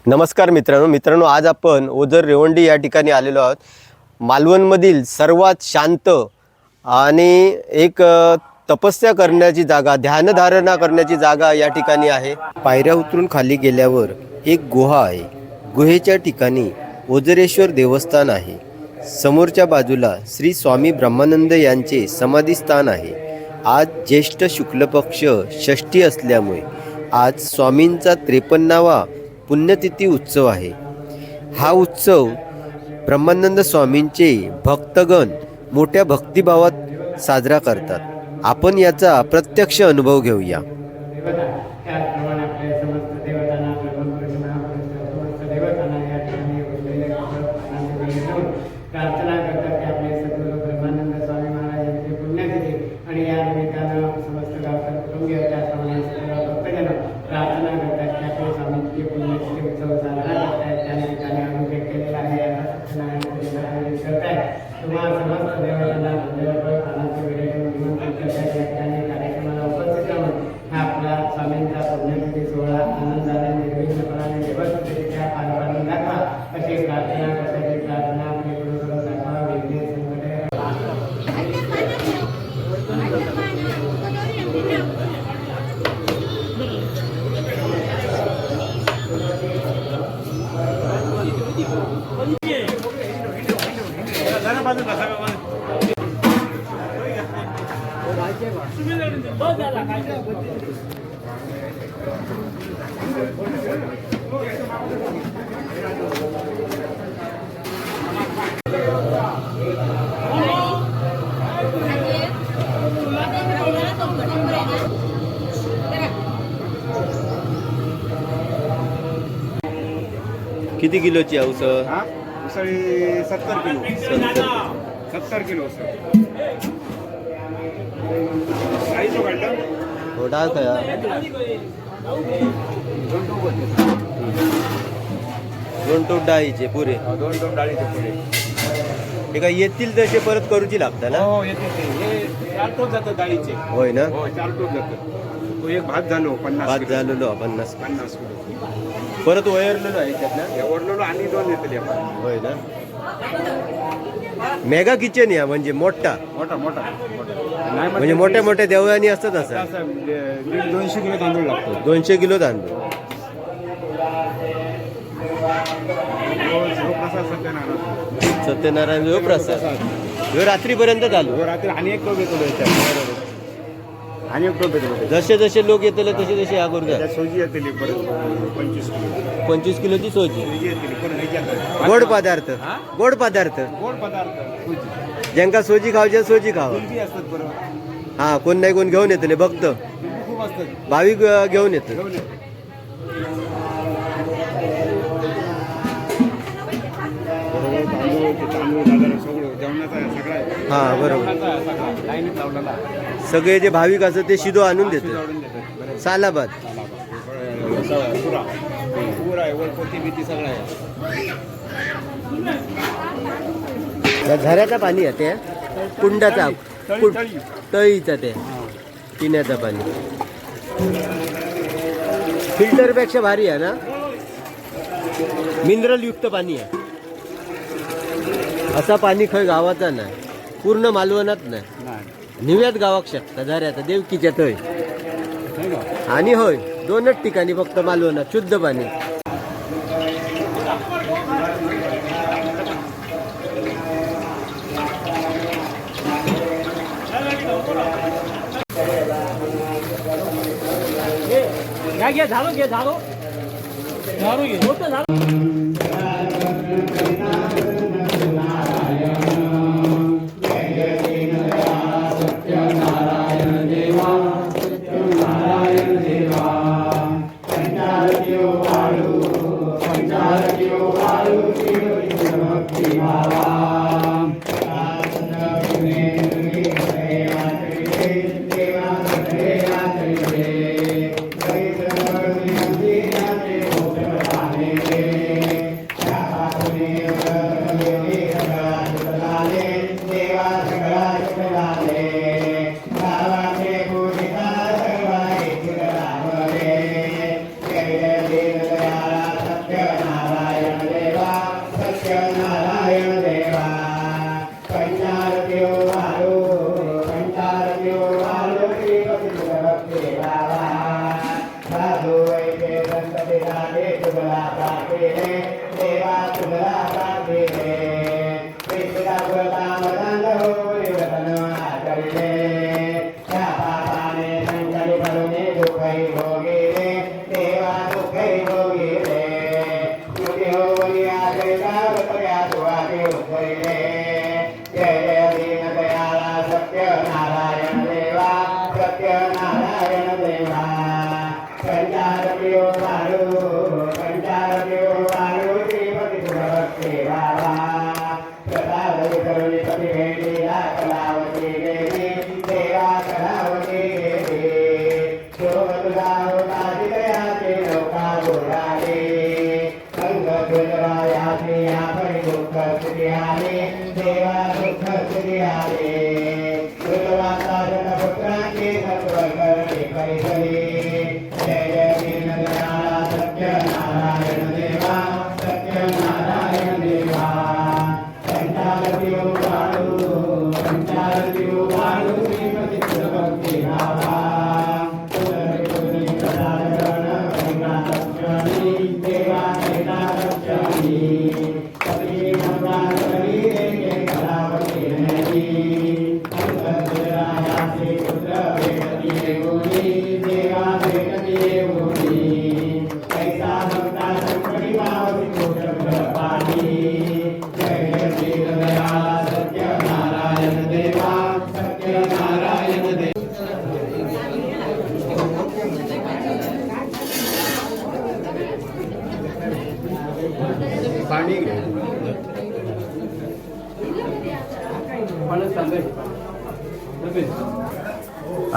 नमस्कार मित्रांनो, आज आपण ओझर रेवंडी या ठिकाणी आलेलो आहोत। मालवणमधील सर्वात शांत आणि एक तपस्या करण्याची जागा, ध्यानधारणा करण्याची जागा या ठिकाणी आहे। पायऱ्या उतरून खाली गेल्यावर एक गुहा आहे। गुहेच्या ठिकाणी ओझरेश्वर देवस्थान आहे। समोरच्या बाजूला श्री स्वामी ब्रह्मानंद यांचे समाधी स्थान आहे। आज ज्येष्ठ शुक्ल पक्ष षष्ठी असल्यामुळे आज स्वामींचा 53वा पुण्यतिथी उत्सव आहे। हा उत्सव ब्रह्मानंद स्वामींचे भक्तगण मोठ्या भक्तिभावात साजरा करतात। आपण याचा प्रत्यक्ष अनुभव घेऊया। किती किलोची आहे उसळ? उसळी 70 किलो. 70 किलो उसळ. काही जो काढलं थोडा खया दोन टोप डाळीचे पुरे. 2 टोप डाळीचे पुरे. हे काय येतील तसे परत करूची लागतं ना? हो येते ते. हे 4 टोप जातं डाळीचे. होय ना? हो 4 टोप जातं. तो एक भात झालो 50 भात किलो. झालेलो 50 किलो. परत वयरलेलो आहे त्यात ना? एवढलो आणि 2 येते आपण. होय ना? मेगा किचन या म्हणजे मोठा मोठा मोठा नाही म्हणजे मोठ्या मोठ्या देवळानी असतात असं. असं 200 किलो तांदूळ लागतो. 200 किलो तांदूळ. सत्यनारायण जो प्रसाद जो रात्रीपर्यंत चालू. रात्री आणि एक टोप येतो त्याच्यात. आणि एक टोप येतो. जसे जसे लोक येतले तसे तसे या करू द्या. सोजी येते परत 25 किलो. 25 किलोची सोजी. येते परत ह्याच्यात. गोड पदार्थ. गोड पदार्थ गोड पदार्थ सोजी. ज्यांका सोजी खावच्या सोजी खावा. कुल्फी असतात बरोबर. हा कोण नाही कोण घेऊन येतले बघत खूप असतात. भाविक घेऊन येत. घेऊन ये. बरोबर तांदूळ दादर सगळं जेवणाचा सगळा आहे. हा बरोबर. जेवणाचा आहे सगळा लाईनीत लावलेला. सगळे जे भाविक असतात ते शिदो आणून देतात. आवडून देतात. बरोबर. सालाबाद. पुरा पुरा आहे वर कोती भीती सगळं आहे. या झऱ्याचं पाणी आहे ते कुंडाचा तळीचा ते पिण्याचं पाणी फिल्टरपेक्षा भारी आहे ना. मिनरल युक्त पाणी आहे. असा पाणी खय गावाचा नाही. पूर्ण मालवणात नाही. निव्यात गावाक शकता झऱ्याचा देवकीच्या तळी. आणि होय 2च ठिकाणी फक्त मालवणात शुद्ध पाणी.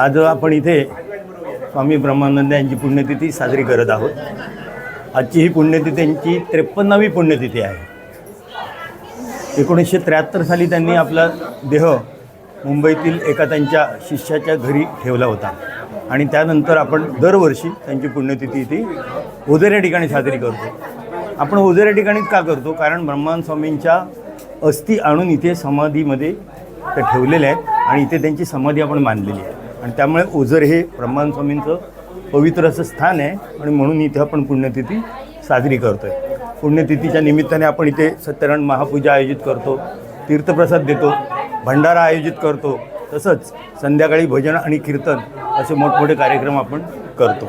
आज आपण इथे स्वामी ब्रह्मानंद यांची पुण्यतिथी साजरी करत आहोत. आजची ही पुण्यतिथी त्यांची 53वी पुण्यतिथी आहे. 1973 साली त्यांनी आपला देह मुंबईतील एका त्यांच्या शिष्याच्या घरी ठेवला होता आणि त्यानंतर आपण दरवर्षी त्यांची पुण्यतिथी ती ओझर या ठिकाणी साजरी करतो. आपण ओझर या ठिकाणीच का करतो? कारण ब्रह्मानंद स्वामींच्या अस्थी आणून इथे समाधीमध्ये त्या ठेवलेल्या आहेत आणि इथे त्यांची समाधी आपण बांधलेली आहे आणि त्यामुळे ओझर हे ब्रह्मानंद स्वामींचं पवित्र असं स्थान आहे आणि म्हणून इथे आपण पुण्यतिथी साजरी करतो आहे. पुण्यतिथीच्या निमित्ताने आपण इथे सत्यनारायण महापूजा आयोजित करतो, तीर्थप्रसाद देतो, भंडारा आयोजित करतो, तसंच संध्याकाळी भजन आणि कीर्तन असे मोठमोठे कार्यक्रम आपण करतो.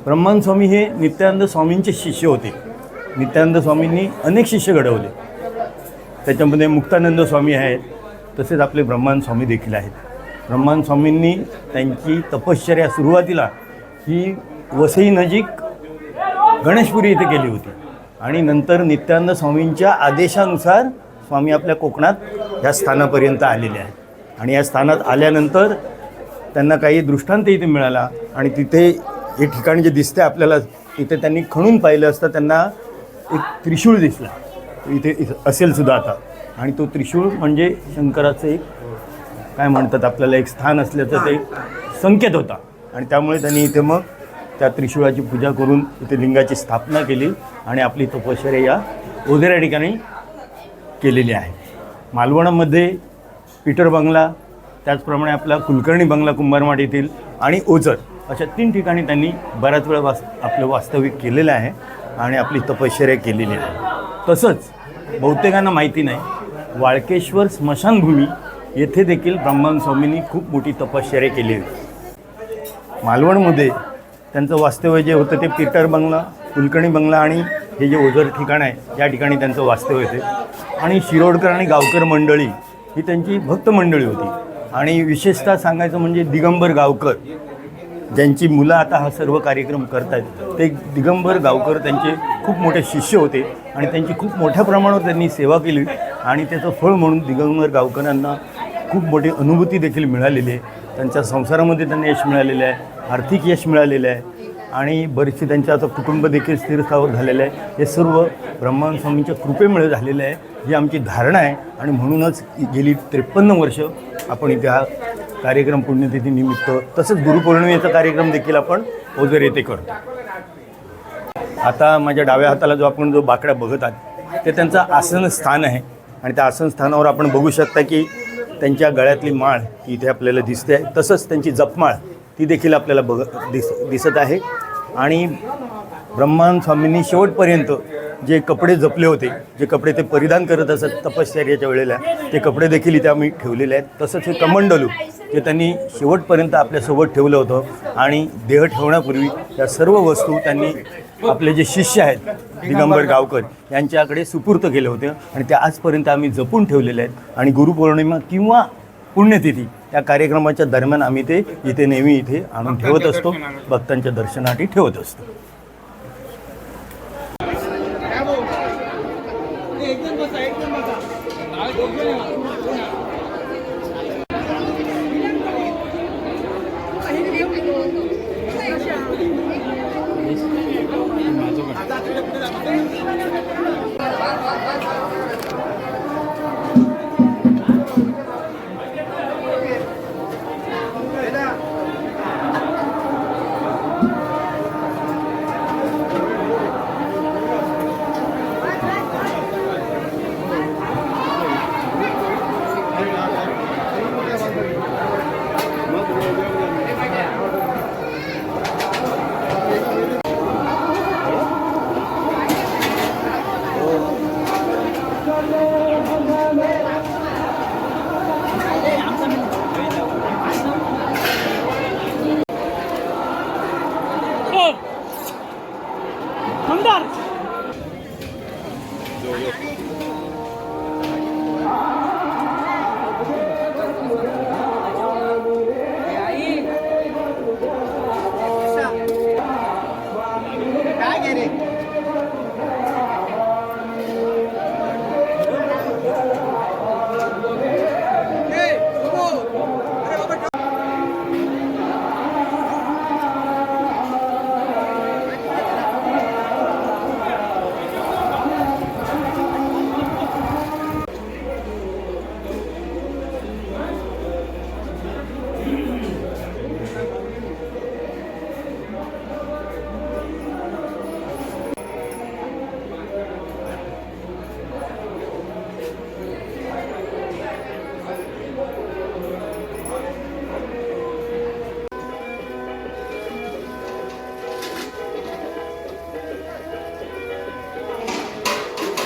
ब्रह्मानंद स्वामी हे नित्यानंद स्वामींचे शिष्य होते. नित्यानंद स्वामींनी अनेक शिष्य घडवले. त्याच्यामध्ये मुक्तानंद स्वामी आहेत, तसेच आपले ब्रह्मानंद स्वामी देखील आहेत. ब्रह्मानंद स्वामींनी त्यांची तपश्चर्या सुरुवातीला ही वसई नजीक गणेशपुरी येथे केली होती आणि नंतर नित्यानंद स्वामींच्या आदेशानुसार स्वामी आपल्या कोकणात या स्थानापर्यंत आलेले आहेत आणि या स्थानात आल्यानंतर त्यांना काही दृष्टांत इथे मिळाला आणि तिथे हे ठिकाण जे दिसते आपल्याला, तिथे त्यांनी खणून पाहिलं असता त्यांना एक त्रिशूळ दिसला. इथे असेल सुद्धा आता, आणि तो त्रिशूळ म्हणजे शंकराचं एक काय म्हणतात आपल्याला एक स्थान असल्याचं ते संकेत होता आणि त्यामुळे त्यांनी इथे मग त्या त्रिशूळाची पूजा करून इथे लिंगाची स्थापना केली आणि आपली तपश्चर्या या ओझर या ठिकाणी केलेली आहे. मालवणामध्ये पीटर बंगला, त्याचप्रमाणे आपला कुलकर्णी बंगला कुंभारवाड येथील आणि ओझर अशा 3 ठिकाणी त्यांनी बऱ्याच वेळा आपलं वास्तविक केलेलं आहे आणि आपली तपश्चर्या केलेली आहे. तसंच बहुतेकांना माहिती नाही, वाळकेश्वर स्मशानभूमी येथे देखील ब्रह्मानंद स्वामींनी खूप मोठी तपश्चर्या केली होती. मालवणमध्ये त्यांचं वास्तव्य जे होतं ते पीटर बंगला, कुलकर्णी बंगला आणि हे जे ओझर ठिकाण आहे या ठिकाणी त्यांचं वास्तव्य होते. आणि शिरोडकर आणि गावकर मंडळी ही त्यांची भक्त मंडळी होती. आणि विशेषतः सांगायचं म्हणजे दिगंबर गावकर, ज्यांची मुलं आता हा सर्व कार्यक्रम करत आहेत, ते दिगंबर गावकर त्यांचे खूप मोठे शिष्य होते आणि त्यांची खूप मोठ्या प्रमाणावर त्यांनी सेवा केली आणि त्याचं फळ म्हणून दिगंबर गावकरांना खूप मोठी अनुभूती देखील मिळालेली आहे. त्यांच्या संसारामध्ये त्यांना यश मिळालेलं आहे, आर्थिक यश मिळालेलं आहे आणि बरेचसे त्यांचं आता कुटुंब देखील स्थिरस्थावर झालेलं आहे. हे सर्व ब्रह्मानंद स्वामींच्या कृपेमुळे झालेलं आहे, ही आमची धारणा आहे. आणि म्हणूनच गेली 53 वर्ष आपण इथे हा कार्यक्रम पुण्यतिथीनिमित्त तसंच गुरुपौर्णिमेचा कार्यक्रम देखील आपण ओझर येथे करतो. आता माझ्या डाव्या हाताला जो बाकडा बघत आहात ते त्यांचं आसनस्थान आहे आणि त्या आसनस्थानावर आपण बघू शकता की त्यांच्या गळ्यातली माळ इथे आपल्याला दिसते आहे. तसंच त्यांची जपमाळ ती देखील आपल्याला दिसत आहे. आणि ब्रह्मानंद स्वामींनी शेवटपर्यंत जे कपडे जपले होते, जे कपडे ते परिधान करत असत तपश्चर्याच्या वेळेला, ते कपडे देखील इथे आम्ही ठेवलेले आहेत. तसंच हे कमंडलू जे त्यांनी शेवटपर्यंत आपल्यासोबत ठेवलं होतं आणि देह ठेवण्यापूर्वी या सर्व वस्तू त्यांनी आपले जे शिष्य आहेत दिगंबर गावकर यांच्याकडे सुपूर्त केले होते आणि ते आजपर्यंत आम्ही जपून ठेवलेले आहेत. आणि गुरुपौर्णिमा किंवा पुण्यतिथी या कार्यक्रमाच्या दरम्यान आम्ही ते इथे नेहमी इथे आणून ठेवत असतो, भक्तांच्या दर्शनासाठी ठेवत असतो.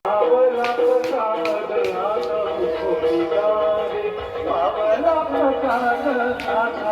पावला प्रसाद